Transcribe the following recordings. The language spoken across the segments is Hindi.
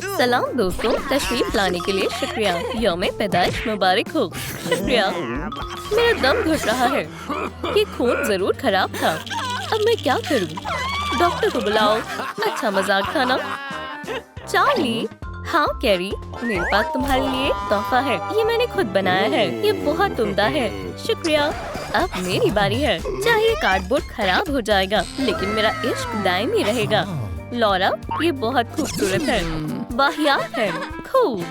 सलाम दोस्तों, तशरीफ लाने के लिए शुक्रिया। यौम पैदाइश मुबारक हो। शुक्रिया। मेरा दम घुट रहा है। ये खून जरूर खराब था। अब मैं क्या करूं? डॉक्टर को बुलाओ। अच्छा मजाक था ना? चार्ली। हाँ कैरी, मेरे पास तुम्हारे लिए एक तोहफा है। ये मैंने खुद बनाया है। ये बहुत उम्दा है। शुक्रिया। अब मेरी बारी है। चाहे कार्डबोर्ड खराब हो जाएगा, लेकिन मेरा इश्क दायमी रहेगा। लॉरा, ये बहुत खूबसूरत है। वाहियात है। खूब।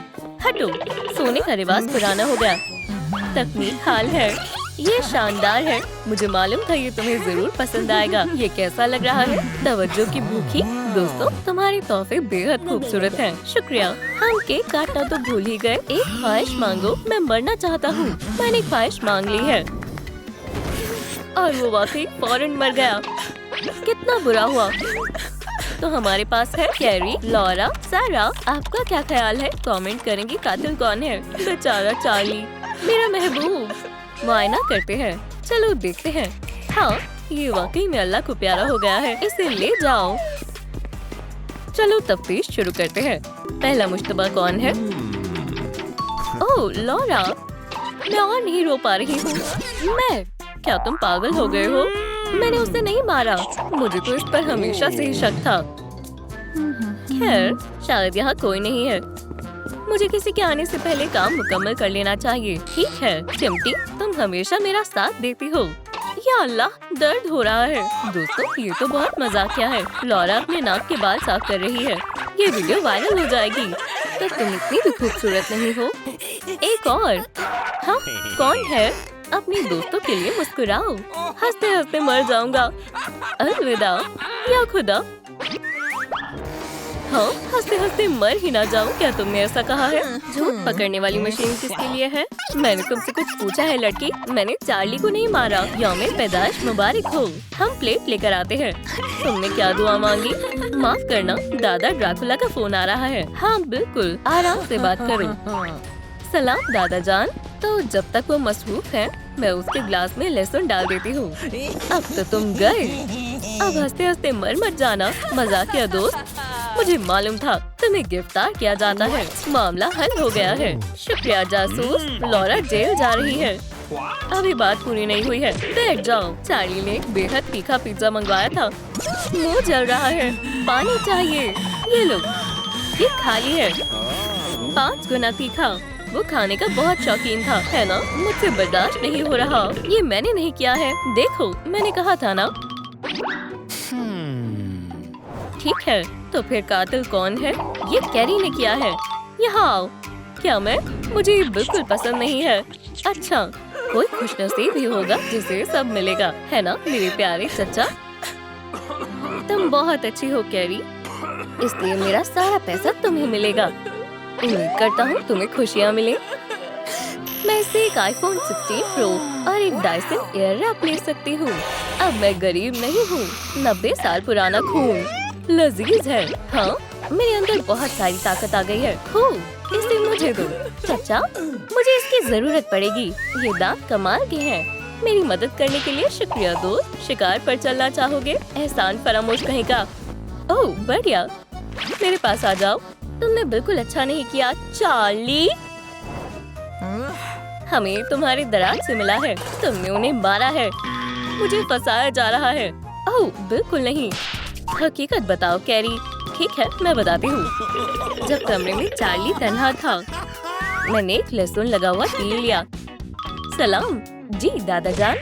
हटो, सोने का रिवाज पुराना हो गया। तकनीक हाल है। ये शानदार है। मुझे मालूम था ये तुम्हें जरूर पसंद आएगा। ये कैसा लग रहा है? तवज्जो की भूखी। दोस्तों, तुम्हारे तोहफे बेहद खूबसूरत हैं। शुक्रिया। हम केक काटना तो भूल ही गए। एक ख्वाहिश मांगो। मैं मरना चाहता हूँ। मैंने ख्वाहिश मांग ली है और वो वाकई फौरन मर गया। कितना बुरा हुआ। तो हमारे पास है कैरी, लॉरा, सारा। आपका क्या ख्याल है? कमेंट करेंगे कातिल कौन है? बेचारा चार्ली, मेरा महबूब। मुआयना करते हैं। चलो देखते हैं। हाँ, ये वाकई में अल्लाह को प्यारा हो गया है। इसे ले जाओ। चलो तफ्तीश शुरू करते हैं। पहला मुश्तबा कौन है? ओह लॉरा, मैं और नहीं रो पा रही हूँ। मैं? क्या तुम पागल हो गए हो? मैंने उसे नहीं मारा। मुझे तो इस पर हमेशा से ही शक था। खैर, शायद यहाँ कोई नहीं है। मुझे किसी के आने से पहले काम मुकम्मल कर लेना चाहिए। ठीक है चिमटी, तुम हमेशा मेरा साथ देती हो। या अल्लाह, दर्द हो रहा है। दोस्तों, ये तो बहुत मजाकिया है। लॉरा अपने नाक के बाल साफ कर रही है। ये वीडियो वायरल हो जाएगी। तो तुम इतनी भी खूबसूरत नहीं हो। एक और। हाँ, कौन है? अपने दोस्तों के लिए मुस्कुराओ। हंसते हंसते मर जाऊंगा। अलविदा। या खुदा। हाँ, हंसते हंसते मर ही ना जाऊं। क्या तुमने ऐसा कहा है? झूठ पकड़ने वाली मशीन किसके लिए है? मैंने तुमसे कुछ पूछा है लड़की। मैंने चार्ली को नहीं मारा। यौम पैदाइश मुबारक हो। हम प्लेट लेकर आते हैं। तुमने क्या दुआ मांगी? माफ करना, दादा ड्राकुला का फोन आ रहा है। हाँ बिल्कुल, आराम से बात करो। सलाम दादा जान। तो जब तक वो मसरूफ है, मैं उसके ग्लास में लहसुन डाल देती हूँ। अब तो तुम गए। अब हंसते हंसते मर मत जाना। मजाकिया दोस्त, मुझे मालूम था तुम्हें गिरफ्तार किया जाता है। मामला हल हो गया है। शुक्रिया जासूस। लॉरा जेल जा रही है। अभी बात पूरी नहीं हुई है। बैठ जाओ। चार्ली ने एक बेहद तीखा पिज्जा मंगवाया था। मुंह जल रहा है। पानी चाहिए। ये लो, ये खाली है। 5 गुना तीखा। वो खाने का बहुत शौकीन था, है ना? मुझसे बर्दाश्त नहीं हो रहा। ये मैंने नहीं किया है। देखो, मैंने कहा था ना। ठीक है, तो फिर कातिल कौन है? ये कैरी ने किया है। यहाँ आओ। क्या मैं? मुझे ये बिल्कुल पसंद नहीं है। अच्छा, कोई खुशनसीब ही होगा जिसे सब मिलेगा, है ना मेरे प्यारे चचा? तुम बहुत अच्छी हो कैरी, इसलिए मेरा सारा पैसा तुम्हें मिलेगा। उम्मीद करता हूँ तुम्हें खुशियाँ मिले। मैं इसे एक iPhone 16 Pro और एक Dyson Airwrap ले सकती हूँ। अब मैं गरीब नहीं हूँ। 90 साल पुराना खून लजीज है। हाँ, मेरे अंदर बहुत सारी ताकत आ गई है। इसे मुझे दो चचा, मुझे इसकी जरूरत पड़ेगी। ये दांत कमाल के हैं। मेरी मदद करने के लिए शुक्रिया दोस्त। शिकार पर चलना चाहोगे? एहसान फरामोश कहीं का। ओह बढ़िया, मेरे पास आ जाओ। तुमने बिल्कुल अच्छा नहीं किया चार्ली। हमें तुम्हारे दराज से मिला है। तुमने उन्हें मारा है। मुझे फंसाया जा रहा है। ओह बिल्कुल नहीं। हकीकत बताओ कैरी। ठीक है, मैं बताती हूँ। जब कमरे में चार्ली तन्हा था, मैंने एक लहसुन लगा हुआ तीर लिया। सलाम जी दादा जान।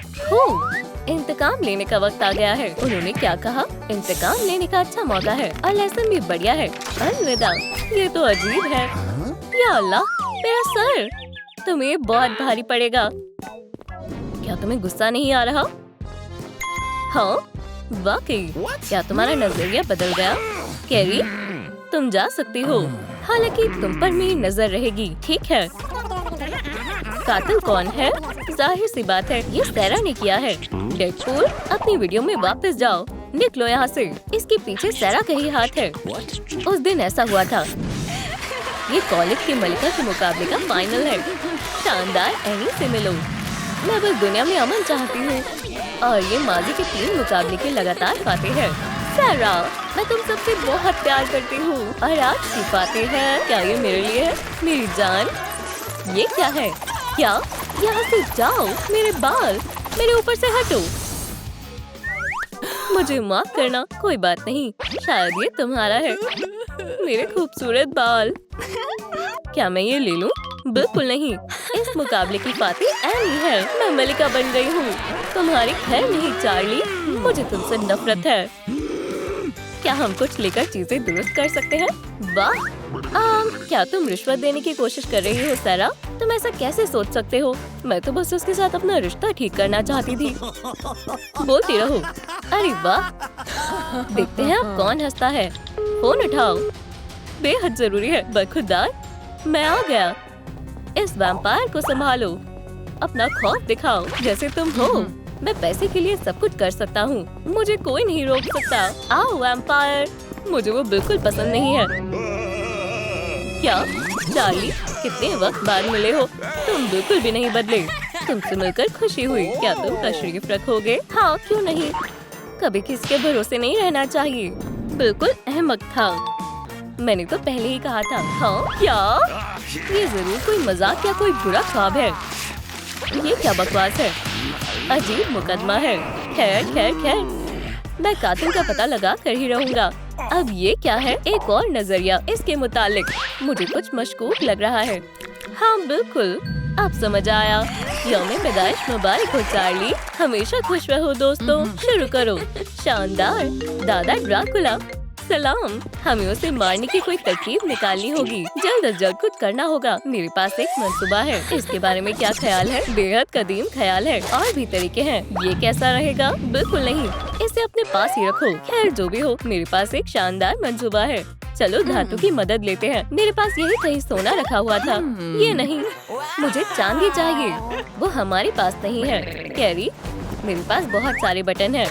इंतकाम लेने का वक्त आ गया है। उन्होंने क्या कहा? इंतकाम लेने का अच्छा मौका है और लहसुन भी बढ़िया है। अलविदा। ये तो अजीब है। या अल्लाह, मेरा सर। तुम्हें बहुत भारी पड़ेगा। क्या तुम्हें गुस्सा नहीं आ रहा? हाँ वाकई। क्या तुम्हारा नजरिया बदल गया? कैरी, तुम जा सकती हो। हालांकि तुम पर मेरी नजर रहेगी। ठीक है। कातिल कौन है? जाहिर सी बात है, ये सैरा ने किया है। डेडपूल, अपनी वीडियो में वापस जाओ। निकलो यहाँ से। इसके पीछे सैरा का ही हाथ है। उस दिन ऐसा हुआ था। ये कॉलेज की मलिका के मुकाबले का फाइनल है। शानदार, एनी से मिलो। मैं बस दुनिया में अमन चाहती हूँ और ये माजी के 3 मुकाबले के लगातार फाते हैं। सैरा, मैं तुम सबसे बहुत प्यार करती हूँ और आज की बातें हैं। क्या ये मेरे लिए है? मेरी जान, ये क्या है? क्या? यहाँ से जाओ, मेरे बाल मेरे ऊपर से हटो। मुझे माफ करना, कोई बात नहीं, शायद ये तुम्हारा है। मेरे खूबसूरत बाल। क्या मैं ये ले लूं? बिल्कुल नहीं, इस मुकाबले की फातेह एनी है। मैं मलिका बन गई हूँ, तुम्हारी खैर नहीं चार्ली। मुझे तुमसे नफरत है। क्या हम कुछ लेकर चीजें दुरुस्त कर सकते हैं? वाह! क्या तुम रिश्वत देने की कोशिश कर रही हो सारा? तुम ऐसा कैसे सोच सकते हो? मैं तो बस उसके साथ अपना रिश्ता ठीक करना चाहती थी। बोलती रहो। अरे वाह! देखते हैं अब कौन हंसता है। फोन उठाओ, बेहद जरूरी है। बरखुरदार, मैं आ गया। इस वैम्पायर को संभालो, अपना खौफ दिखाओ जैसे तुम हो। मैं पैसे के लिए सब कुछ कर सकता हूँ, मुझे कोई नहीं रोक सकता। आओ वैम्पायर। मुझे वो बिल्कुल पसंद नहीं है। क्या चार्ली, कितने वक्त बाद मिले हो? तुम बिल्कुल भी नहीं बदले। तुमसे मिलकर खुशी हुई। क्या तुम तशरीफ रखोगे? हाँ, क्यों नहीं। कभी किसी के भरोसे नहीं रहना चाहिए। बिल्कुल अहमक था। मैंने तो पहले ही कहा था। हाँ क्या? ये जरूर कोई मजाक या कोई बुरा ख्वाब है। ये क्या बकवास है? अजीब मुकदमा है। खैर खैर खैर, मैं कातिल का पता लगा कर ही रहूंगा। अब ये क्या है? एक और नजरिया इसके मुतालिक। मुझे कुछ मशकूक लग रहा है। हाँ बिल्कुल, अब समझ आया। यौम पैदाइश मुबारक हो चार्ली। हमेशा खुश रहो दोस्तों। शुरू करो। शानदार। दादा ड्राकुला, सलाम। हमें उसे मारने की कोई तरकीब निकालनी होगी। जल्द अज जल्द कुछ करना होगा। मेरे पास एक मंसूबा है। इसके बारे में क्या ख्याल है? बेहद कदीम ख्याल है। और भी तरीके हैं। ये कैसा रहेगा? बिल्कुल नहीं, इसे अपने पास ही रखो। खैर जो भी हो, मेरे पास एक शानदार मंसूबा है। चलो धातु की मदद लेते हैं। मेरे पास यही कहीं सोना रखा हुआ था। ये नहीं, मुझे चांदी चाहिए। वो हमारे पास नहीं है। कैरी, मेरे पास बहुत सारे बटन हैं।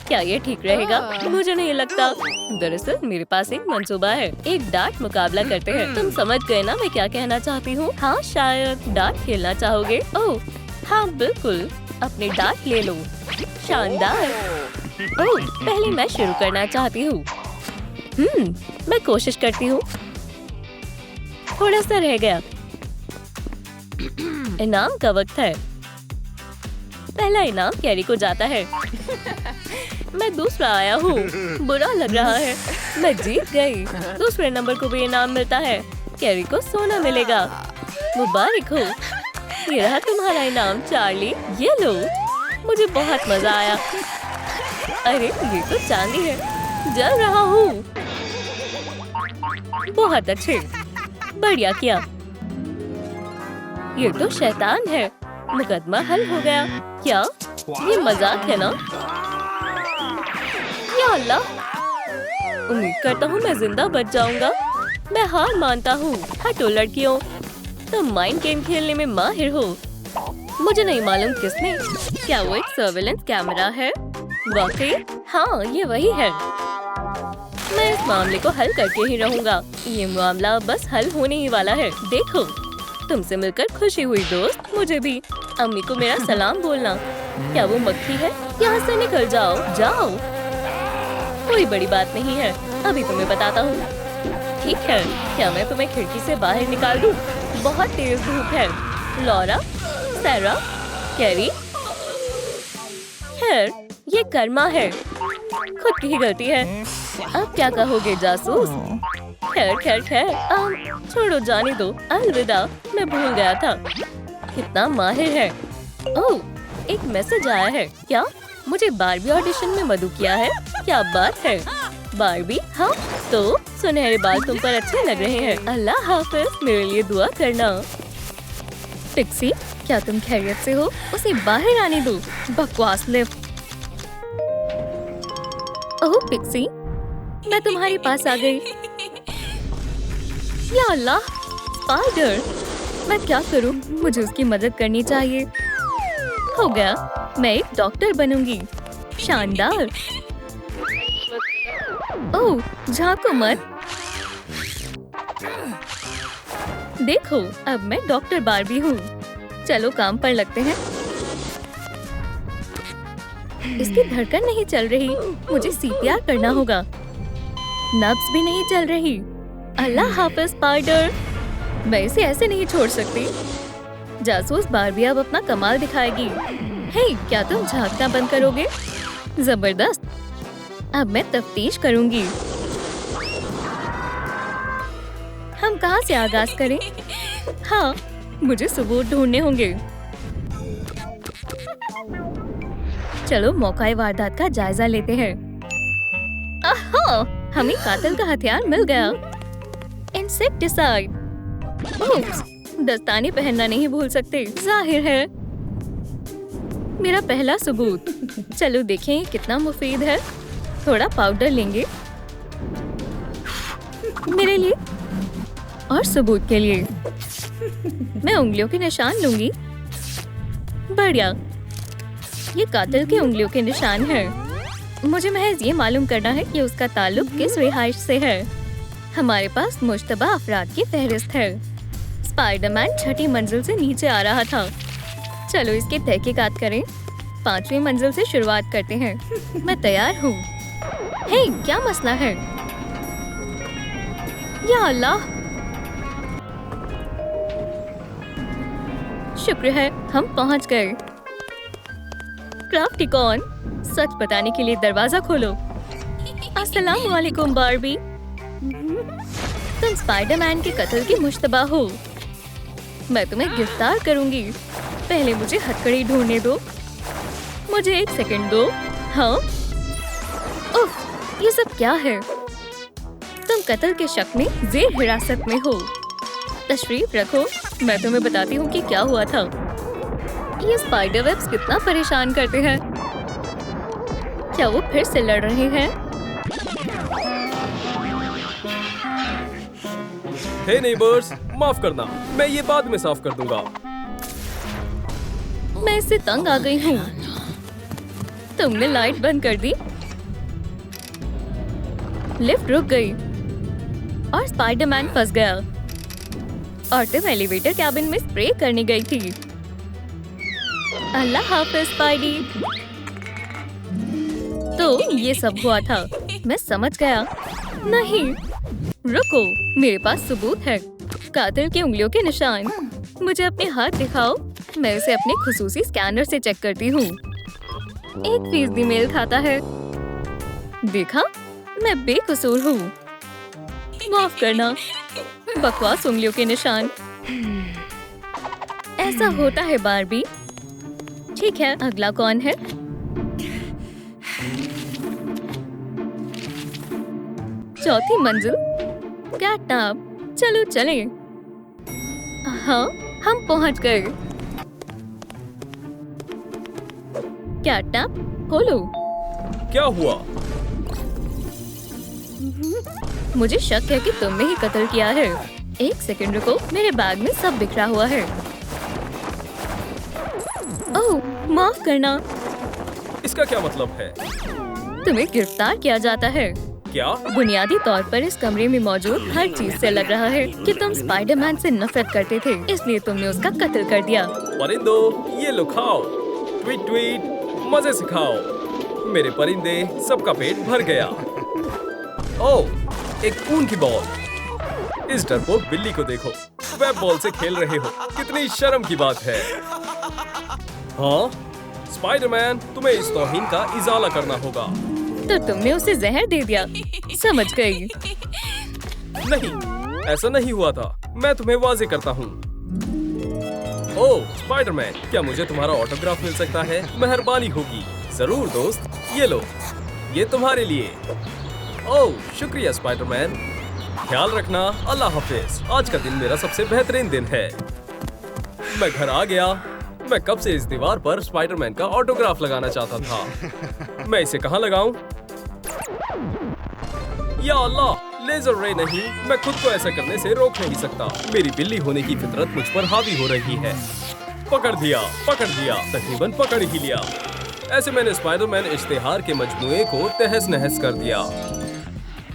क्या ये ठीक रहेगा? मुझे नहीं लगता। दरअसल मेरे पास एक मंसूबा है। एक डार्ट मुकाबला करते हैं। तुम समझ गए ना मैं क्या कहना चाहती हूँ? हाँ शायद। डार्ट खेलना चाहोगे? ओह हाँ बिल्कुल, अपने डार्ट ले लो। शानदार। ओह, पहले मैं शुरू करना चाहती हूँ। मैं कोशिश करती हूँ। थोड़ा सा रह गया। इनाम का वक्त है। पहला इनाम कैरी को जाता है। मैं दूसरा आया हूँ। बुरा लग रहा है। मैं जीत गई। दूसरे नंबर को भी इनाम मिलता है। कैरी को सोना मिलेगा। मुबारक हो। ये रहा तुम्हारा इनाम चार्ली। ये लो। मुझे बहुत मजा आया। अरे ये तो चांदी है। जल रहा हूँ। बहुत अच्छे, बढ़िया किया। ये तो शैतान है। मुकदमा हल हो गया। क्या ये मजाक है ना? या अल्लाह, उम्मीद करता हूँ मैं जिंदा बच जाऊंगा। मैं हार मानता हूँ। हटो लड़कियों, तुम माइंड गेम खेलने में माहिर हो। मुझे नहीं मालूम किसने। क्या वो एक सर्वेलेंस कैमरा है? वाकई? हाँ ये वही है। मैं इस मामले को हल करके ही रहूंगा। ये मामला बस हल होने ही वाला है। देखो, तुमसे मिलकर खुशी हुई दोस्त। मुझे भी। अम्मी को मेरा सलाम बोलना। क्या वो मक्खी है? यहाँ से निकल जाओ। जाओ, कोई बड़ी बात नहीं है। अभी तुम्हें बताता हूँ। ठीक है, क्या मैं तुम्हें खिड़की से बाहर निकाल दूँ? बहुत तेज धूप है। लॉरा, सारा, कैरी। खैर ये कर्मा है, खुद की ही गलती है। अब क्या कहोगे जासूस? खैर खैर खैर, छोड़ो, जाने दो। अलविदा। मैं भूल गया था। कितना माहिर है। ओह, एक मैसेज आया है। क्या मुझे बारबी ऑडिशन में मदऊ किया है? क्या बात है। बारबी? हाँ तो सुनहरे बाल तुम पर अच्छे लग रहे हैं। अल्लाह हाफिज। मेरे लिए दुआ करना। पिक्सी, क्या तुम खैरियत से हो? उसे बाहर आने दो। बकवास लिफ्ट। ओह पिक्सी, मैं तुम्हारे पास आ गई। या अल्लाह, स्पाइडर। मैं क्या करूं? मुझे उसकी मदद करनी चाहिए। हो गया, मैं एक डॉक्टर बनूंगी। शानदार। ओह, झांको मत। देखो, अब मैं डॉक्टर बारबी हूँ। चलो काम पर लगते हैं। इसकी धड़कन नहीं चल रही। मुझे सीपीआर करना होगा। नब्ज भी नहीं चल रही। अल्लाह हाफ़िज़ स्पाइडर। मैं इसे ऐसे नहीं छोड़ सकती। जासूस बारबी अब अपना कमाल दिखाएगी। हे, क्या तुम झांकना बंद करोगे? जबरदस्त। अब मैं तफ्तीश करूंगी। हम कहाँ से आगाज करें? हाँ, मुझे सबूत ढूंढने होंगे। चलो मौका वारदात का जायजा लेते हैं। आहा, हमें कातिल का हथियार मिल गया। इंसेक्टिसाइड। उप्स, दस्ताने पहनना नहीं भूल सकते। जाहिर है मेरा पहला सबूत। चलो देखें ये कितना मुफीद है। थोड़ा पाउडर लेंगे मेरे लिए और सबूत के लिए। मैं उंगलियों के निशान लूंगी। बढ़िया, ये कातिल की उंगलियों के निशान है। मुझे महज ये मालूम करना है कि उसका ताल्लुक किस रिहाइश से है। हमारे पास मुश्तबा अफराद की फहरिस्त है। स्पाइडरमैन 6ठी मंजिल से नीचे आ रहा था। चलो इसकी तहकीकात करें। 5वीं मंजिल से शुरुआत करते हैं। मैं तैयार हूँ। हे, क्या मसला है? या अल्लाह, शुक्र है हम पहुँच गए। क्राफ्टिकॉन, सच बताने के लिए दरवाजा खोलो। अस्सलाम वालेकुम बारबी। तुम स्पाइडरमैन के कत्ल की मुश्तबा हो। मैं तुम्हें गिरफ्तार करूंगी। पहले मुझे हथकड़ी ढूंढने दो। मुझे 1 सेकंड दो। हाँ, उफ, ये सब क्या है? तुम कत्ल के शक में जेर हिरासत में हो। तशरीफ रखो, मैं तुम्हें बताती हूँ कि क्या हुआ था। ये स्पाइडर वेब्स कितना परेशान करते हैं। क्या वो फिर से लड़ रहे हैं? हे नेबर्स, माफ करना, मैं ये बाद में साफ कर दूंगा। मैं इससे तंग आ गई हूँ। तुमने लाइट बंद कर दी, लिफ्ट रुक गई और स्पाइडरमैन फंस गया। और तुम एलिवेटर कैबिन में स्प्रे करने गई थी। अल्लाह हाफ़िज़ स्पाइडी। तो ये सब हुआ था। मैं समझ गया। नहीं, रुको, मेरे पास सबूत है। कातिल की उंगलियों के निशान। मुझे अपने हाथ दिखाओ। मैं इसे अपने खुसूसी स्कैनर से चेक करती हूँ। 1% मेल खाता है। देखा, मैं बेकसूर हूँ। माफ करना, बकवास उंगलियों के निशान। ऐसा होता है बारबी। ठीक है, अगला कौन है? चौथी मंजिल। कैटनैप। चलो चले। हाँ, हम पहुंच गए। कैटनैप, खोलो। क्या हुआ? मुझे शक है कि तुमने ही कत्ल किया है। 1 सेकंड रुको, मेरे बैग में सब बिखरा हुआ है। ओह, माफ करना। इसका क्या मतलब है? तुम्हें गिरफ्तार किया जाता है। क्या? बुनियादी तौर पर इस कमरे में मौजूद हर चीज से लग रहा है कि तुम स्पाइडरमैन से नफरत करते थे, इसलिए तुमने उसका कत्ल कर दिया। परिंदो, ये लो खाओ। ट्वीट ट्वीट, मजे से खाओ। मेरे परिंदे, सबका पेट भर गया। ओह, एक ऊन की बॉल। इस डरपोक बिल्ली को देखो, वेब बॉल से खेल रहे हो। कितनी शर्म की बात है। हाँ, स्पाइडरमैन, तुम्हें इस तौहीन का इजाला करना होगा। तो तुमने उसे जहर दे दिया। समझ गई। नहीं, ऐसा नहीं हुआ था। मैं तुम्हें वाजे करता हूँ। ओह, स्पाइडरमैन, क्या मुझे तुम्हारा ऑटोग्राफ मिल सकता है? मेहरबानी होगी। जरूर दोस्त, ये लो, ये तुम्हारे लिए। ओह, शुक्रिया स्पाइडरमैन। ख्याल रखना। अल्लाह हाफिज। आज का दिन मेरा सबसे बेहतरीन दिन है। मैं घर आ गया। मैं कब से इस दीवार पर स्पाइडरमैन का ऑटोग्राफ लगाना चाहता था। मैं इसे कहाँ लगाऊं? या अल्लाह, लेजर रे नहीं। मैं खुद को ऐसा करने से रोक नहीं सकता। मेरी बिल्ली होने की फितरत मुझ पर हावी हो रही है। पकड़ दिया, तकरीबन पकड़ ही लिया। ऐसे मैंने स्पाइडरमैन इश्तिहार के मजमूए को तहस नहस कर दिया।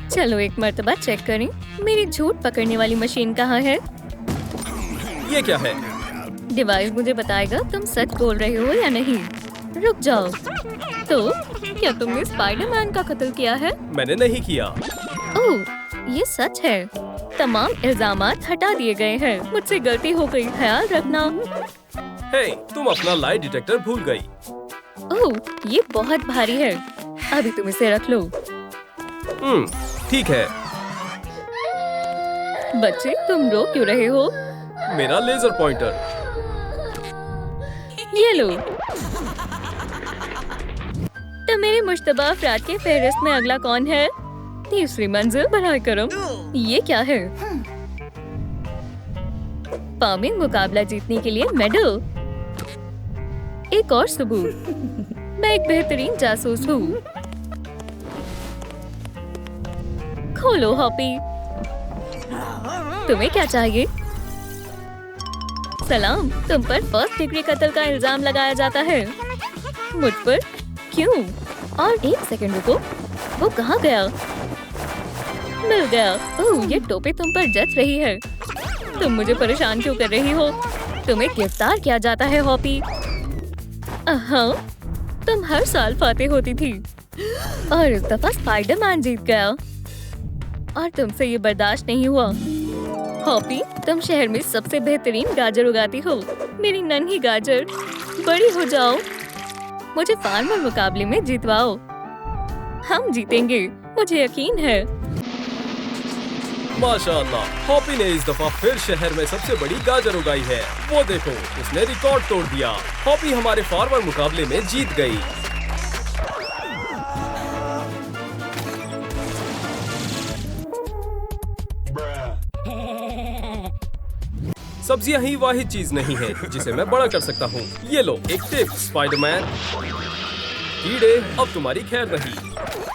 चलो एक मर्तबा चेक करें। मेरी झूठ पकड़ने वाली मशीन कहाँ है? ये क्या है? डिवाइस मुझे बताएगा तुम सच बोल रहे हो या नहीं। रुक जाओ। तो क्या तुमने स्पाइडरमैन का कत्ल किया है? मैंने नहीं किया। ओह, ये सच है। तमाम इल्जामात हटा दिए गए हैं। मुझसे गलती हो गई, ख्याल रखना। हे, तुम अपना लाई डिटेक्टर भूल गई। ओह, ये बहुत भारी है। अभी तुम इसे रख लो। ठीक है। बच्चे, तुम रो क्यों रहे हो? मेरा लेजर पॉइंटर। ये लो। तो मेरे मुश्तबा अफराद के फहरिस्त में अगला कौन है? तीसरी मंजिल बराए करम। ये क्या है? पामिंग मुकाबला जीतने के लिए मेडल। एक और सबूत। मैं एक बेहतरीन जासूस हूँ। खोलो हॉपी। तुम्हें क्या चाहिए? सलाम, तुम पर फर्स्ट डिग्री कत्ल का इल्जाम लगाया जाता है। मुझ पर? क्यों? और एक सेकंड रुको, वो कहाँ गया? मिल गया। ओह, ये टोपी तुम पर जच रही है। तुम मुझे परेशान क्यों कर रही हो? तुम्हें गिरफ्तार किया जाता है हॉपी। हाँ, तुम हर साल फातेह होती थी और इस दफा स्पाइडरमैन जीत गया और तुमसे ये बर्दाश्त नहीं हुआ। हॉपी, तुम शहर में सबसे बेहतरीन गाजर उगाती हो। मेरी नन्ही गाजर, बड़ी हो जाओ। मुझे फार्मर मुकाबले में जितवाओ। हम जीतेंगे, मुझे यकीन है। माशाअल्लाह, हॉपी ने इस दफा फिर शहर में सबसे बड़ी गाजर उगाई है। वो देखो, उसने रिकॉर्ड तोड़ दिया। हॉपी हमारे फार्मर मुकाबले में जीत गई। सब्जियां ही वाहिद चीज नहीं है जिसे मैं बड़ा कर सकता हूँ। ये लो एक टिप स्पाइडरमैन। कीड़े, अब तुम्हारी खैर नहीं।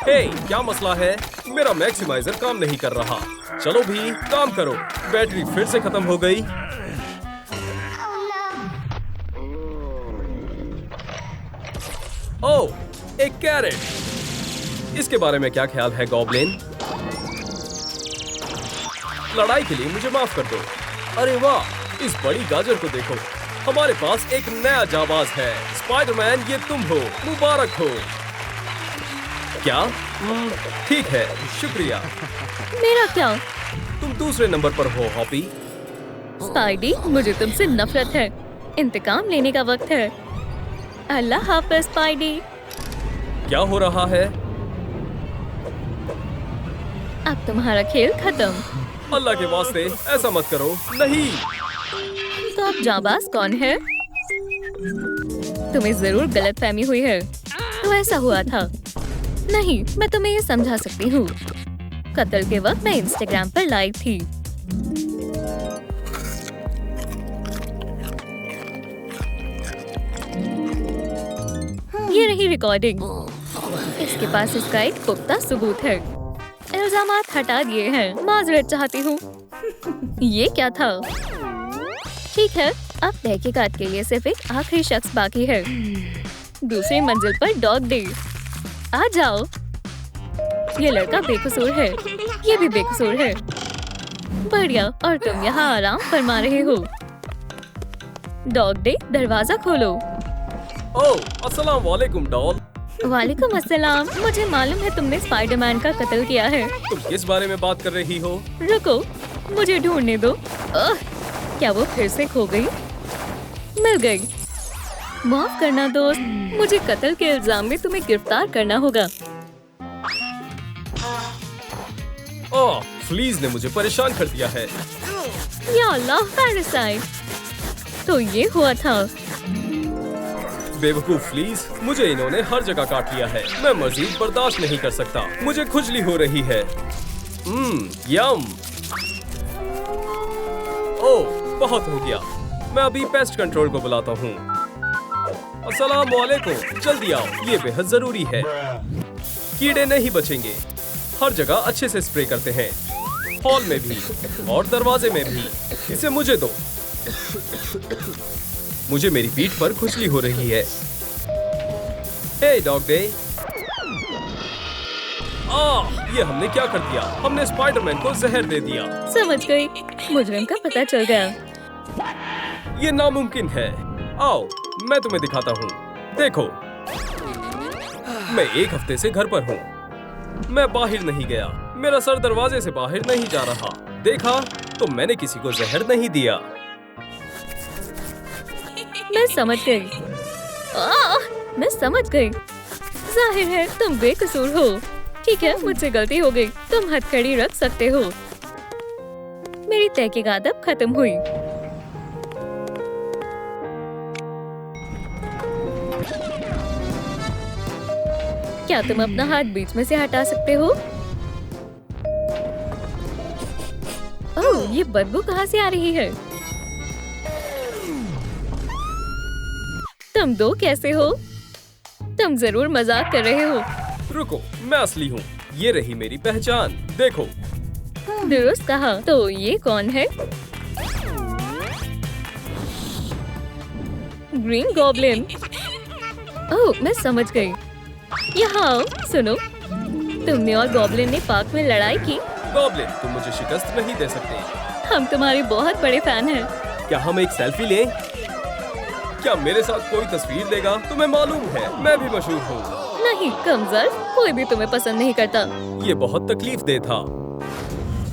हे, क्या मसला है? मेरा मैक्सिमाइजर काम नहीं कर रहा। चलो भी काम करो। बैटरी फिर से खत्म हो गई। ओह, एक कैरेट। इसके बारे में क्या ख्याल है गॉब्लिन? लड़ाई के लिए मुझे माफ कर दो। अरे वाह, इस बड़ी गाजर को देखो। हमारे पास एक नया जाबाज है। स्पाइडरमैन, ये तुम हो। मुबारक हो। क्या? ठीक है, शुक्रिया। मेरा क्या? तुम दूसरे नंबर पर हो हॉपी। स्पाइडी, मुझे तुमसे नफरत है। इंतकाम लेने का वक्त है। अल्लाह हाफ़िज़ स्पाइडी। क्या हो रहा है? अब तुम्हारा खेल खत्म। अल्लाह के वास्ते ऐसा मत करो। नहीं। तो अब जाबाज कौन है? तुम्हें जरूर गलतफहमी हुई है। तो ऐसा हुआ था। नहीं, मैं तुम्हें ये समझा सकती हूँ। कत्ल के वक्त मैं इंस्टाग्राम पर लाइव थी। ये रही रिकॉर्डिंग। इसके पास इसका एक पुख्ता सबूत है। इल्जामात हटा दिए हैं। माजरत चाहती हूँ। ये क्या था? ठीक है, अब तहकीकात के लिए सिर्फ एक आखिरी शख्स बाकी है। दूसरी मंजिल पर डॉग डे। आ जाओ। ये लड़का बेकसूर है, ये भी बेकसूर है। बढ़िया, और तुम यहाँ आराम फरमा रहे हो। डॉग डे, दरवाजा खोलो। ओह, अस्सलाम वालेकुम डॉल। वालेकुम अस्सलाम। मुझे मालूम है तुमने स्पाइडरमैन का कत्ल किया है। तुम किस बारे में बात कर रही हो? रुको, मुझे ढूंढने दो। क्या वो फिर से खो गई? मिल गई। माफ करना दोस्त, मुझे कत्ल के इल्जाम में तुम्हें गिरफ्तार करना होगा। ओह, फ्लीज ने मुझे परेशान कर दिया है। या अल्लाह, पैरासाइट। तो ये हुआ था। बेवकूफ फ्लीज, मुझे इन्होंने हर जगह काट लिया है। मैं मजीद बर्दाश्त नहीं कर सकता। मुझे खुजली हो रही है। यम। ओह, बहुत हो गया। मैं अभी पेस्ट कंट्रोल को बुलाता हूँ। अस्सलाम वालेकुम, जल्दी आओ, ये बेहद जरूरी है। कीड़े नहीं बचेंगे। हर जगह अच्छे से स्प्रे करते हैं, हॉल में भी और दरवाजे में भी। इसे मुझे दो। मुझे मेरी पीठ पर खुजली हो रही है। हे डॉग डे। ये हमने क्या कर दिया? हमने स्पाइडरमैन को जहर दे दिया। समझ गई, मुजरिम का पता चल गया। ये नामुमकिन है। आओ, मैं तुम्हें दिखाता हूँ। देखो, मैं एक हफ्ते से घर पर हूँ। मैं बाहर नहीं गया। मेरा सर दरवाजे से बाहर नहीं जा रहा। देखा तो मैंने किसी को जहर नहीं दिया। मैं समझ गई। मैं समझ गई। जाहिर है तुम बेकसूर हो। ठीक है, मुझसे गलती हो गई। तुम हथकड़ी रख सकते हो। मेरी तहकीकात अब खत्म हुई। क्या तुम अपना हाथ बीच में से हटा सकते हो? ओह, ये बदबू कहाँ से आ रही है? तुम दो कैसे हो? तुम जरूर मजाक कर रहे हो। रुको, मैं असली हूँ। ये रही मेरी पहचान, देखो। दुरुस्त कहा। तो ये कौन है? Green goblin. ओह, मैं समझ गई। यहाँ आओ, सुनो। तुमने और गॉब्लिन ने पार्क में लड़ाई की। गॉब्लिन, तुम मुझे शिकस्त नहीं दे सकते। हम तुम्हारे बहुत बड़े फैन हैं। क्या हम एक सेल्फी लें? क्या मेरे साथ कोई तस्वीर लेगा? तुम्हें मालूम है मैं भी मशहूर हूँ। नहीं कमजोर, कोई भी तुम्हें पसंद नहीं करता। ये बहुत तकलीफदेह था।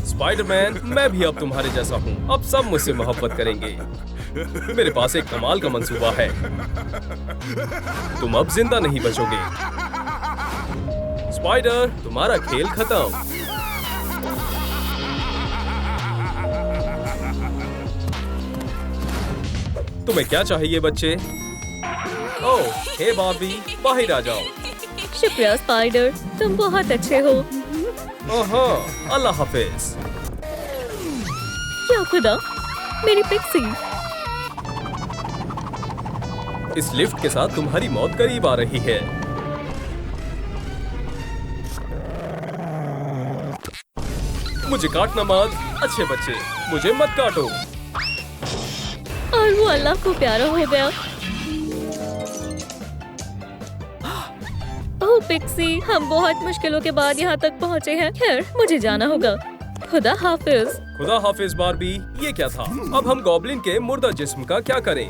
स्पाइडरमैन, मैं भी अब तुम्हारे जैसा हूँ। अब सब मुझसे मोहब्बत करेंगे। मेरे पास एक कमाल का मंसूबा है। तुम अब जिंदा नहीं बचोगे। स्पाइडर, तुम्हारा खेल खत्म। तुम्हें क्या चाहिए बच्चे? ओह, हे बार्बी, बाहर आ जाओ। शुक्रिया स्पाइडर, तुम बहुत अच्छे हो। ओहो, अल्लाह हाफिज। क्या खुदा, मेरी पिक्सी। इस लिफ्ट के साथ तुम्हारी मौत करीब आ रही है। मुझे काटना मत, अच्छे बच्चे, मुझे मत काटो। और वो अल्लाह को प्यारा हो गया। ओह पिक्सी, हम बहुत मुश्किलों के बाद यहाँ तक पहुँचे हैं। खैर, मुझे जाना होगा। खुदा हाफिज। खुदा हाफिज बार्बी। ये क्या था? अब हम गॉब्लिन के मुर्दा जिस्म का क्या करें?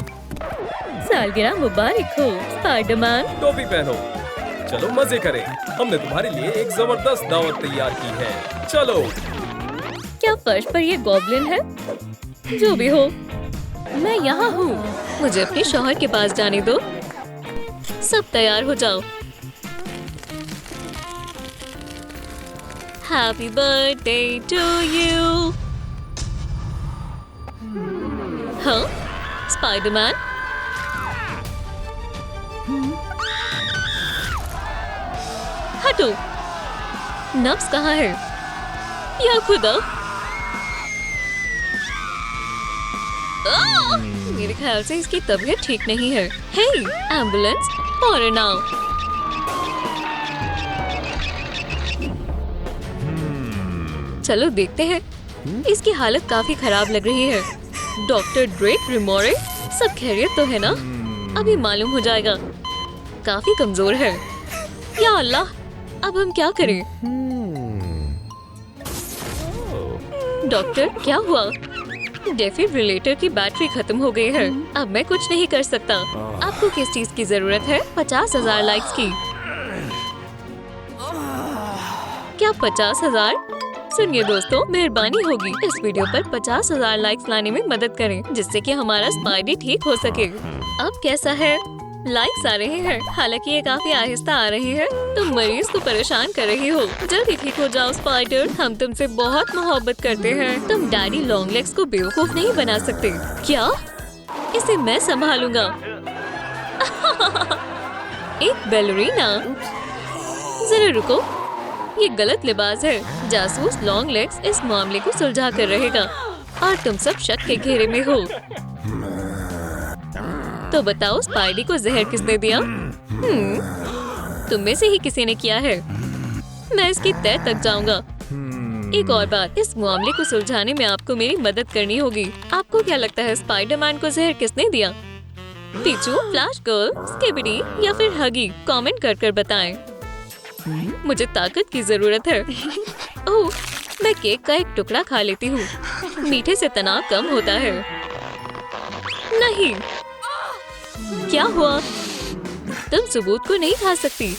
सालगिरह मुबारक हो स्पाइडरमैन। टोपी पहनो, चलो मजे करें। हमने तुम्हारे लिए एक जबरदस्त दावत तैयार की है। चलो। क्या फर्श पर ये गॉब्लिन है? जो भी हो, मैं यहाँ हूँ। मुझे अपने शौहर के पास जाने दो। सब तैयार हो जाओ। Happy birthday to you. हाँ, स्पाइडरमैन। हटो। नब्स कहाँ है? या खुदा। मेरे ख्याल से इसकी तबीयत ठीक नहीं है। हे, एम्बुलेंस, फौरन आओ। चलो देखते हैं। इसकी हालत काफी खराब लग रही है। डॉक्टर ड्रेक रिमोरे, सब खैरियत तो है ना? अभी मालूम हो जाएगा। काफी कमजोर है। या अल्लाह, अब हम क्या करें? डॉक्टर, क्या हुआ? डेफिब्रिलेटर की बैटरी खत्म हो गई है। अब मैं कुछ नहीं कर सकता। आपको किस चीज की जरूरत है? 50,000 लाइक्स की। क्या 50,000? सुनिए दोस्तों, मेहरबानी होगी इस वीडियो पर 50,000 लाइक्स लाने में मदद करें, जिससे कि हमारा स्पाइडी ठीक हो सके। अब कैसा है? लाइक्स आ रहे हैं, हालांकि ये काफी आहिस्ता आ रही है। तुम मरीज को परेशान कर रही हो। जल्दी ठीक हो जाओ स्पाइडर, हम तुमसे बहुत मोहब्बत करते हैं। तुम डैडी लॉन्ग लेग्स को बेवकूफ नहीं बना सकते। क्या? इसे मैं संभालूंगा। एक बैलरीना। जरा रुको, ये गलत लिबास है। जासूस लॉन्ग लेग्स इस मामले को सुलझा कर रहेगा और तुम सब शक के घेरे में हो। तो बताओ, स्पाइडी को जहर किसने दिया? तुम में से ही किसी ने किया है। मैं इसकी तह तक जाऊंगा। एक और बात, इस मामले को सुलझाने में आपको मेरी मदद करनी होगी। आपको क्या लगता है स्पाइडरमैन को जहर किसने दिया? पीचू, फ्लैश गर्ल, स्किबिडी या फिर हगी? कमेंट कर कर बताएं। मुझे ताकत की जरूरत है। ओह, मैं केक का एक टुकड़ा खा लेती हूँ। मीठे से तनाव कम होता है। नहीं, क्या हुआ? तुम सबूत को नहीं खा सकती।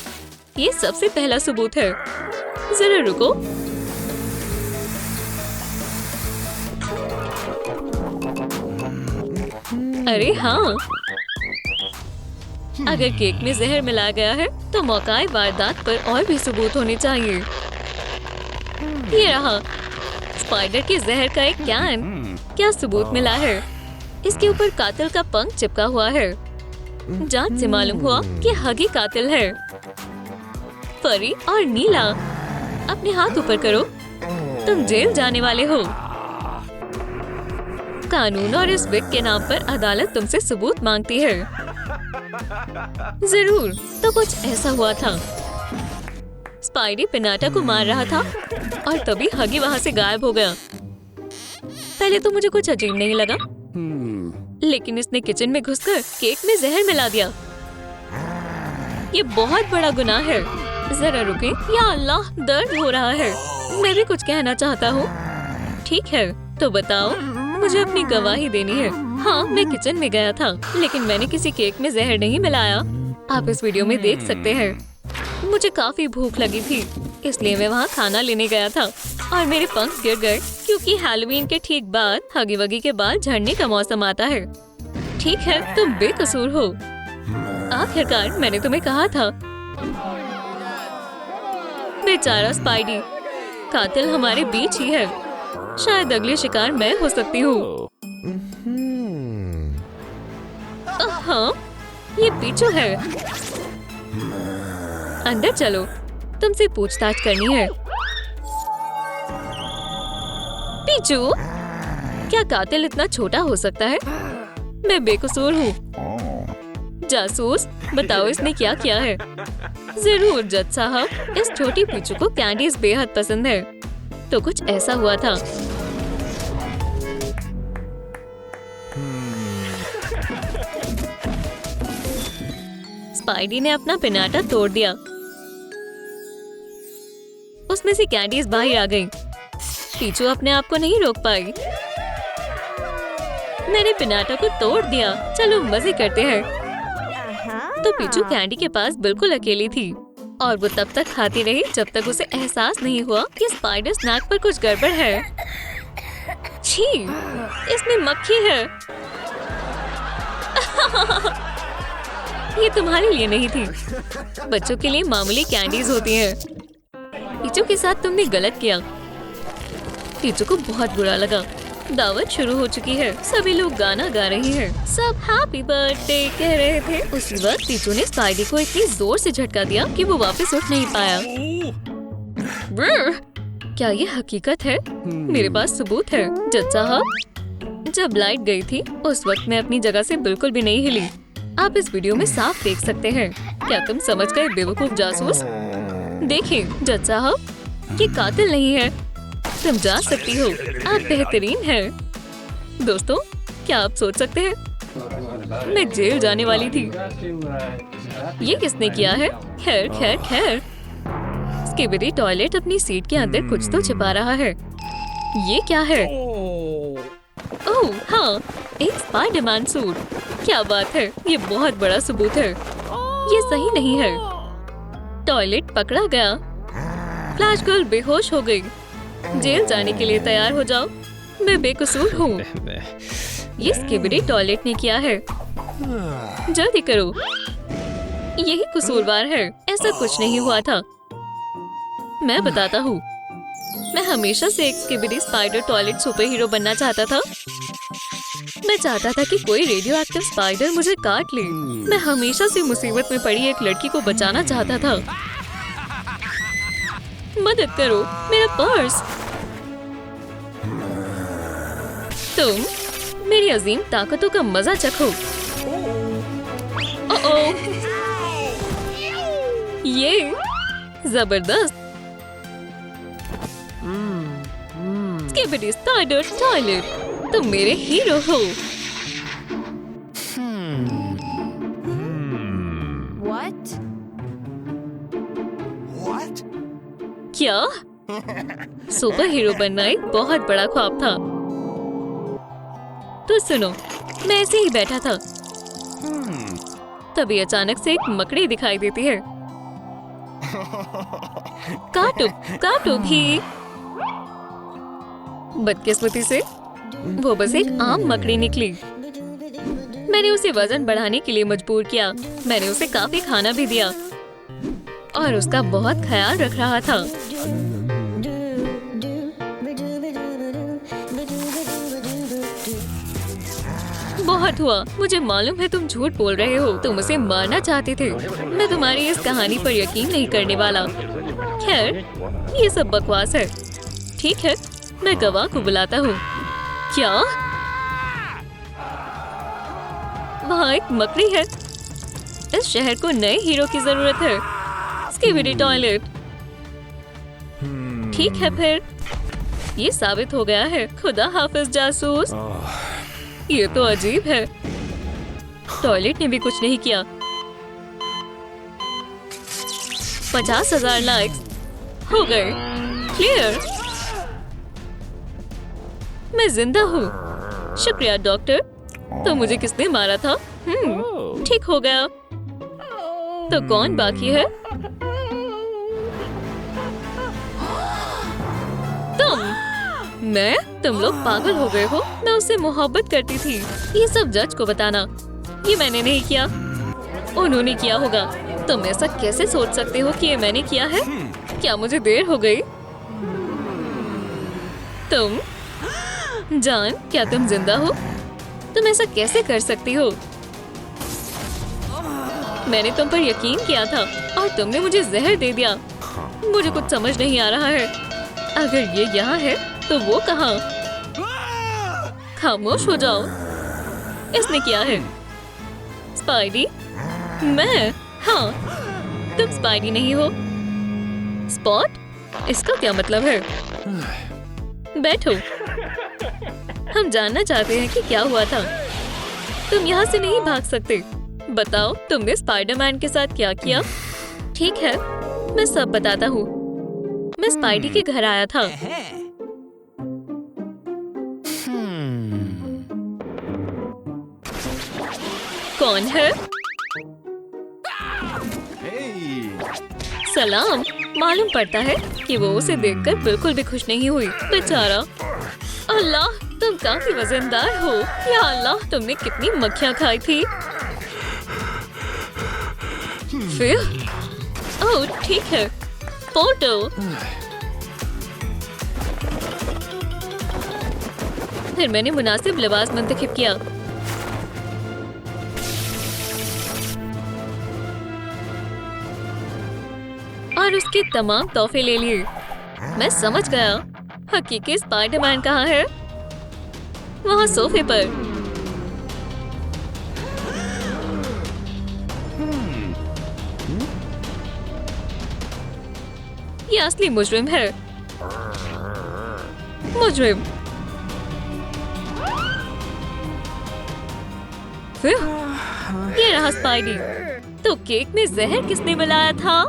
ये सबसे पहला सबूत है। जरा रुको। अरे हाँ, अगर केक में जहर मिलाया गया है तो मौकाए वारदात पर और भी सबूत होने चाहिए। ये रहा स्पाइडर के जहर का एक कैन। क्या सबूत मिला है? इसके ऊपर कातिल का पंख चिपका हुआ है। जांच से मालूम हुआ कि हगी कातिल है। परी और नीला, अपने हाथ ऊपर करो, तुम जेल जाने वाले हो। कानून और इस विक के नाम पर अदालत तुमसे सबूत मांगती है। जरूर, तो कुछ ऐसा हुआ था। स्पाइडी पिनाटा को मार रहा था और तभी हगी वहाँ से गायब हो गया। पहले तो मुझे कुछ अजीब नहीं लगा, लेकिन इसने किचन में घुसकर केक में जहर मिला दिया। ये बहुत बड़ा गुनाह है। जरा रुकें, या अल्लाह, दर्द हो रहा है। मैं भी कुछ कहना चाहता हूँ। ठीक है, तो बताओ, मुझे अपनी गवाही देनी है। हाँ, मैं किचन में गया था, लेकिन मैंने किसी केक में जहर नहीं मिलाया। आप इस वीडियो में देख सकते हैं। मुझे काफी भूख लगी थी, इसलिए मैं वहाँ खाना लेने गया था और मेरे पंख गिर गए, क्योंकि हैलोवीन के ठीक बाद हगी वगी के बाल झड़ने का मौसम आता है। ठीक है, तुम बेकसूर हो। आखिरकार मैंने तुम्हें कहा था। बेचारा स्पाइडी, कातिल हमारे बीच ही है। शायद अगली शिकार मैं हो सकती हूँ। हाँ, ये पीछू है। अंदर चलो, तुमसे पूछताछ करनी है। पीछू, क्या कातिल इतना छोटा हो सकता है? मैं बेकसूर हूँ। जासूस, बताओ इसने क्या किया है? जरूर जज साहब, इस छोटी पीछू को कैंडीज बेहद पसंद है। तो कुछ ऐसा हुआ था। स्पाइडी ने अपना पिनाटा तोड़ दिया। उसमें से कैंडीज बाहर आ गईं। पीछू अपने आप को नहीं रोक पाई। मैंने पिनाटा को तोड़ दिया। चलो मजे करते हैं। तो पीछू कैंडी के पास बिल्कुल अकेली थी और वो तब तक खाती रही जब तक उसे एहसास नहीं हुआ कि स्पाइडर स्नैक पर कुछ गड़बड़ है। छी, इसमें मक्खी है। ये तुम्हारे लिए नहीं थी। बच्चों के लिए मामूली कैंडीज होती हैं। पीछू के साथ तुमने गलत किया। पीछू को बहुत बुरा लगा। दावत शुरू हो चुकी है। सभी लोग गाना गा रहे हैं। सब हैप्पी बर्थडे कह रहे थे। उसी वक्त पीछू ने स्पाइडी को इतनी जोर से झटका दिया कि वो वापस उठ नहीं पाया। क्या ये हकीकत है? मेरे पास सबूत है। जज साहब, जब लाइट गई थी उस वक्त मैं अपनी जगह से बिल्कुल भी नहीं हिली। आप इस वीडियो में साफ देख सकते हैं। क्या तुम समझ गए बेवकूफ जासूस? देखिए जज साहब, ये कातिल नहीं है। तुम जा सकती हो। आप बेहतरीन हैं। दोस्तों, क्या आप सोच सकते हैं मैं जेल जाने वाली थी? ये किसने किया है? खैर खैर खैर। स्किबिडी टॉयलेट अपनी सीट के अंदर कुछ तो छिपा रहा है। ये क्या है? ओह हाँ, एक स्पाइडरमैन सूट। क्या बात है, ये बहुत बड़ा सबूत है। ये सही नहीं है। टॉयलेट पकड़ा गया। फ्लैश गर्ल बेहोश हो गई। जेल जाने के लिए तैयार हो जाओ। मैं बेकसूर हूँ। ये स्किबिडी टॉयलेट ने किया है। जल्दी करो, यही कसूरवार है। ऐसा कुछ नहीं हुआ था। मैं बताता हूँ। मैं हमेशा से एक skibidi spider toilet super hero बनना चाहता था। मैं चाहता था कि कोई रेडियो एक्टिव स्पाइडर मुझे काट ले। मैं हमेशा से मुसीबत में पड़ी एक लड़की को बचाना चाहता था। मदद करो, मेरा पर्स। तुम मेरी अजीम ताकतों का मजा चखो। ओह, ये जबरदस्त। स्किबिडी स्पाइडर टॉयलेट, तुम मेरे हीरो हो। क्या? सुपर हीरो बनना एक बहुत बड़ा ख्वाब था। तो सुनो, मैं ऐसे ही बैठा था, तभी अचानक से एक मकड़ी दिखाई देती है। काटो काटो भी। बदकिस्मती से वो बस एक आम मकड़ी निकली। मैंने उसे वजन बढ़ाने के लिए मजबूर किया। मैंने उसे काफी खाना भी दिया और उसका बहुत ख्याल रख रहा था। बहुत हुआ। मुझे मालूम है तुम झूठ बोल रहे हो। तुम उसे मारना चाहते थे। मैं तुम्हारी इस कहानी पर यकीन नहीं करने वाला। खैर, ये सब बकवास है। ठीक है, मैं गवाह को बुलाता हूँ। क्या? वहाँ एक मकड़ी है। इस शहर को नए हीरो की जरूरत है। Skibidi toilet. ठीक है फिर, ये साबित हो गया है। खुदा हाफिज जासूस। ये तो अजीब है। टॉयलेट ने भी कुछ नहीं किया। 50,000 लाइक्स हो गए। क्लियर। मैं जिंदा हूँ। शुक्रिया डॉक्टर। तो मुझे किसने मारा था? ठीक हो गया। तो कौन बाकी है? तुम लोग पागल हो गए हो। मैं उससे मोहब्बत करती थी। ये सब जज को बताना। ये मैंने नहीं किया, उन्होंने किया होगा। तुम ऐसा कैसे सोच सकते हो कि ये मैंने किया है? क्या मुझे देर हो गई? तुम जान, क्या तुम जिंदा हो? तुम ऐसा कैसे कर सकती हो? मैंने तुम पर यकीन किया था और तुमने मुझे जहर दे दिया। मुझे कुछ समझ नहीं आ रहा है। अगर ये यहाँ है तो वो कहाँ? खामोश हो जाओ। इसने किया है। स्पाइडी? मैं? हाँ, तुम स्पाइडी नहीं हो। स्पॉट? इसका क्या मतलब है? बैठो। हम जानना चाहते हैं कि क्या हुआ था। तुम यहाँ से नहीं भाग सकते। बताओ, तुमने स्पाइडरमैन के साथ क्या किया? ठीक है, मैं सब बताता हूँ। मैं स्पाइडी के घर आया था। कौन है? सलाम। मालूम पड़ता है कि वो उसे देखकर बिल्कुल भी खुश नहीं हुई। बेचारा। अल्लाह, तुम काफी वजनदार हो। या अल्लाह, तुमने कितनी मक्खियाँ खाई थी? फिर? ओह, ठीक है। फोटो। फिर मैंने मुनासिब लिबास मुंतखब किया। और उसके तमाम तोहफे ले लिए। मैं समझ गया। हकीकी स्पाइडरमैन कहाँ है? वहाँ सोफे पर। ये असली मुजरिम है। मुजरिम। फिर ये रहा स्पाइडी। तो केक में जहर किसने मिलाया था?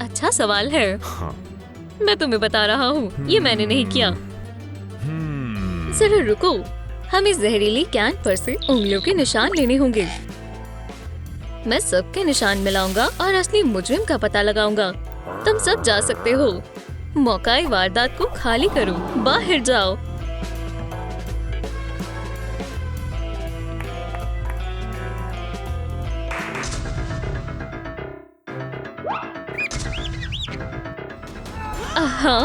अच्छा सवाल है। मैं तुम्हें बता रहा हूँ, ये मैंने नहीं किया। जरा रुको, हमें जहरीली कैन पर से उंगलियों के निशान लेने होंगे। मैं सबके निशान मिलाऊंगा और असली मुजरिम का पता लगाऊंगा। तुम सब जा सकते हो। मौकाई वारदात को खाली करो। बाहर जाओ। हाँ,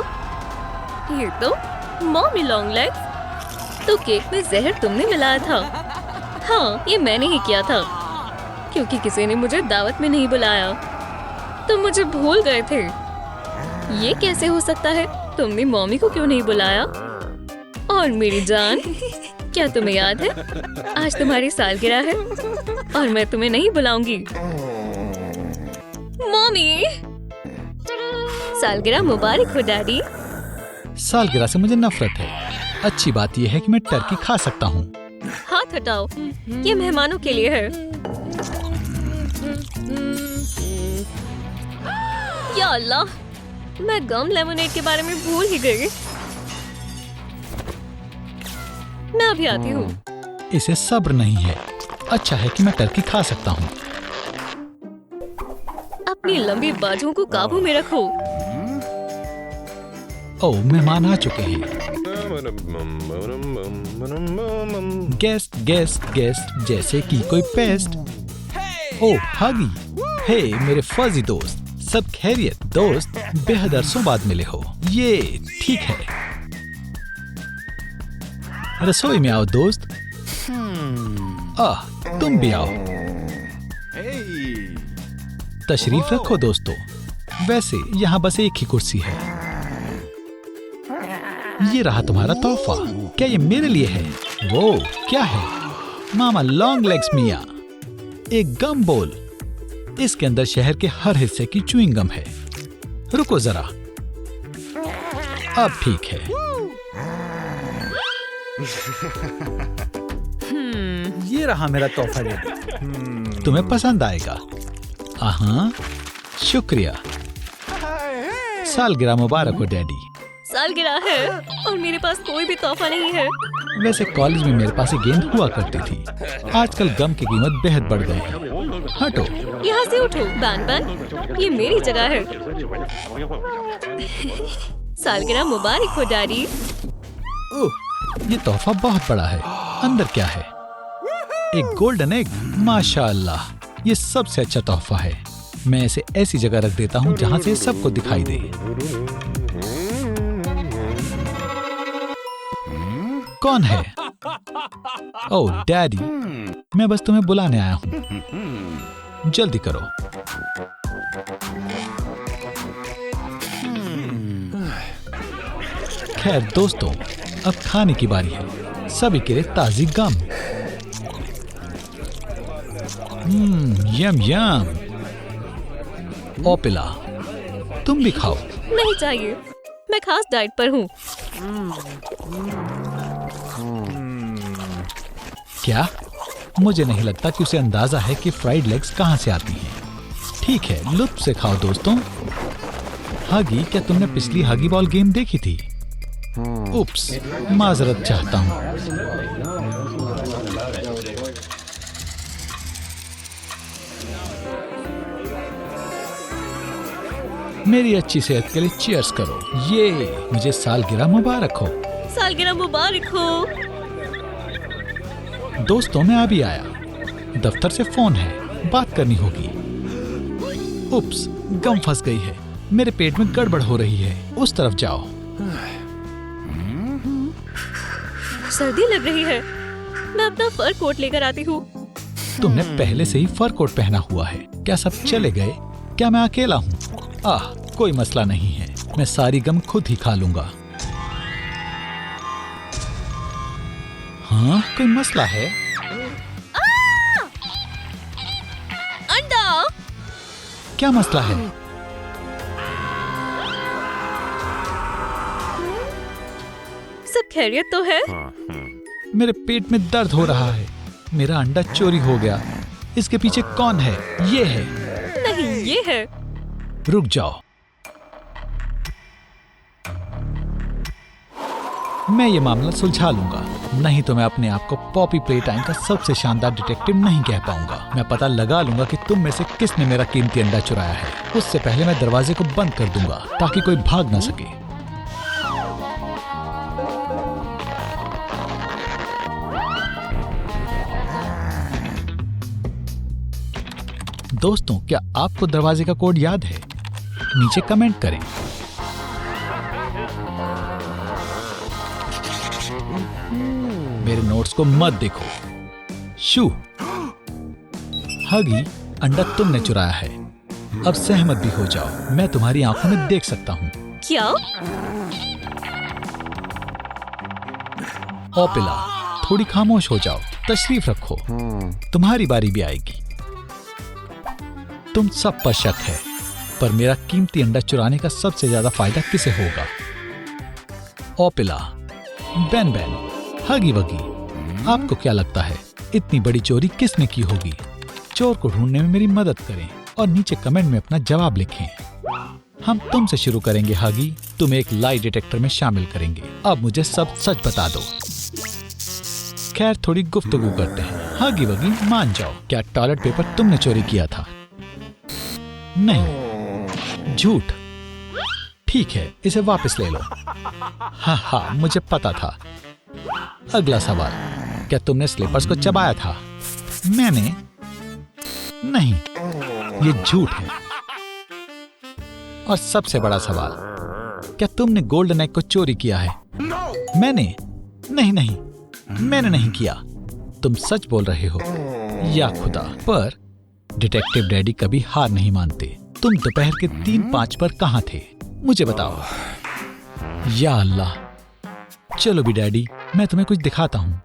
ये तो मॉमी लॉन्ग लेग्स। तो केक में जहर तुमने मिलाया था? हाँ, ये मैंने ही किया था, क्योंकि किसी ने मुझे दावत में नहीं बुलाया। तुम मुझे भूल गए थे। ये कैसे हो सकता है? तुमने मॉमी को क्यों नहीं बुलाया? और मेरी जान, क्या तुम्हें याद है आज तुम्हारी सालगिरह है और मैं तुम्हें नहीं बुलाऊंगी। मॉमी, सालगिरह मुबारक हो डैडी। सालगिरह से मुझे नफरत है। अच्छी बात यह है कि मैं टर्की खा सकता हूँ। हाथ हटाओ, ये मेहमानों के लिए है। या अल्लाह, मैं गम लेमोनेड के बारे में भूल ही गई। मैं अभी आती हूँ। इसे सब्र नहीं है। अच्छा है कि मैं टर्की खा सकता हूँ। अपनी लंबी बाजुओं को काबू में रखो। ओह, मेहमान आ चुके हैं। गेस्ट गेस्ट गेस्ट, जैसे कि कोई पेस्ट। ओह हगी, हे मेरे फर्जी दोस्त, सब खैरियत दोस्त? बेहद अरसों बाद मिले हो। ये ठीक है। रसोई में आओ दोस्त। तुम भी आओ। तशरीफ रखो दोस्तों। वैसे यहाँ बस एक ही कुर्सी है। ये रहा तुम्हारा तोहफा। क्या ये मेरे लिए है? वो क्या है? मामा लॉन्ग लेग्स मिया, एक गम बोल। इसके अंदर शहर के हर हिस्से की च्युइंग गम है। रुको जरा, अब ठीक है। ये रहा मेरा तोहफा डैडी। तुम्हें पसंद आएगा। हाँ, शुक्रिया। सालगिरह मुबारक हो डैडी। सालगिरह है और मेरे पास कोई भी तोहफा नहीं है। वैसे कॉलेज में मेरे पास एक गेंद हुआ करती थी। आजकल गम की कीमत बेहद बढ़ गई है। हटो, यहाँ से उठो। बैन बैन, ये मेरी जगह है। सालगिरह मुबारक हो डैडी। ओह, ये तोहफा बहुत बड़ा है। अंदर क्या है? एक गोल्डन एग। माशाअल्लाह, ये सबसे अच्छा तोहफा है। मैं इसे ऐसी जगह रख देता हूँ जहाँ से सबको दिखाई दे। कौन है? ओह डैडी, मैं बस तुम्हें बुलाने आया हूँ। जल्दी करो। खैर दोस्तों, अब खाने की बारी है। सभी के लिए ताजी गम। यम यम। ओपिला, तुम भी खाओ। नहीं चाहिए, मैं खास डाइट पर हूँ। क्या? मुझे नहीं लगता कि उसे अंदाजा है कि फ्राइड लेग्स कहाँ से आती हैं। ठीक है, लुत्फ से खाओ दोस्तों। हगी, क्या तुमने पिछली हगी बॉल गेम देखी थी? उप्स, माजरत चाहता हूँ। मेरी अच्छी सेहत के लिए चीयर्स करो। ये मुझे सालगिरह मुबारक हो। सालगिरह मुबारक हो। दोस्तों, मैं अभी आया। दफ्तर से फोन है, बात करनी होगी। उप्स, गम फंस गई है। मेरे पेट में गड़बड़ हो रही है। उस तरफ जाओ। सर्दी लग रही है। मैं अपना फर कोट लेकर आती हूँ। तुमने पहले से ही फर कोट पहना हुआ है। क्या सब चले गए? क्या मैं अकेला हूँ? कोई मसला नहीं है। मैं सारी गम खुद ही खा लूंगा। हाँ, कोई मसला है? अंडा। क्या मसला है? सब खैरियत तो है? मेरे पेट में दर्द हो रहा है। मेरा अंडा चोरी हो गया। इसके पीछे कौन है? ये है। नहीं, ये है। रुक जाओ, मैं ये मामला सुलझा लूंगा। नहीं तो मैं अपने आप को पॉपी प्ले टाइम का सबसे शानदार डिटेक्टिव नहीं कह पाऊंगा। मैं पता लगा लूंगा कि तुम में से किसने मेरा कीमती अंडा चुराया है। उससे पहले मैं दरवाजे को बंद कर दूंगा ताकि कोई भाग ना सके। दोस्तों, क्या आपको दरवाजे का कोड याद है? नीचे कमेंट करें। मेरे नोट्स को मत देखो। शू, हगी, अंडा तुमने चुराया है। अब सहमत भी हो जाओ। मैं तुम्हारी आंखों में देख सकता हूँ। क्या? ओपिला, थोड़ी खामोश हो जाओ। तशरीफ रखो, तुम्हारी बारी भी आएगी। तुम सब पर शक है, पर मेरा कीमती अंडा चुराने का सबसे ज्यादा फायदा किसे होगा? ओपिला, बैन बैन, हगी वगी, आपको क्या लगता है इतनी बड़ी चोरी किसने की होगी? चोर को ढूंढने में मेरी मदद करें और नीचे कमेंट में अपना जवाब लिखें। हम तुमसे शुरू करेंगे हगी। तुम एक लाई डिटेक्टर में शामिल करेंगे। अब मुझे सब सच बता दो। खैर, थोड़ी गुफ्तगू करते हैं। हगी वगी, मान जाओ, क्या टॉयलेट पेपर तुमने चोरी किया था? नहीं। झूठ? ठीक है, इसे वापस ले लो। हाँ हाँ, मुझे पता था। अगला सवाल, क्या तुमने स्लीपर्स को चबाया था? मैंने नहीं, ये झूठ है। और सबसे बड़ा सवाल, क्या तुमने गोल्डन एग को चोरी किया है? मैंने नहीं, मैंने नहीं किया। तुम सच बोल रहे हो या खुदा। पर डिटेक्टिव डैडी कभी हार नहीं मानते। तुम दोपहर के 3:05 पर कहां थे? मुझे बताओ। या अल्लाह। चलो भी डैडी, मैं तुम्हें कुछ दिखाता हूं।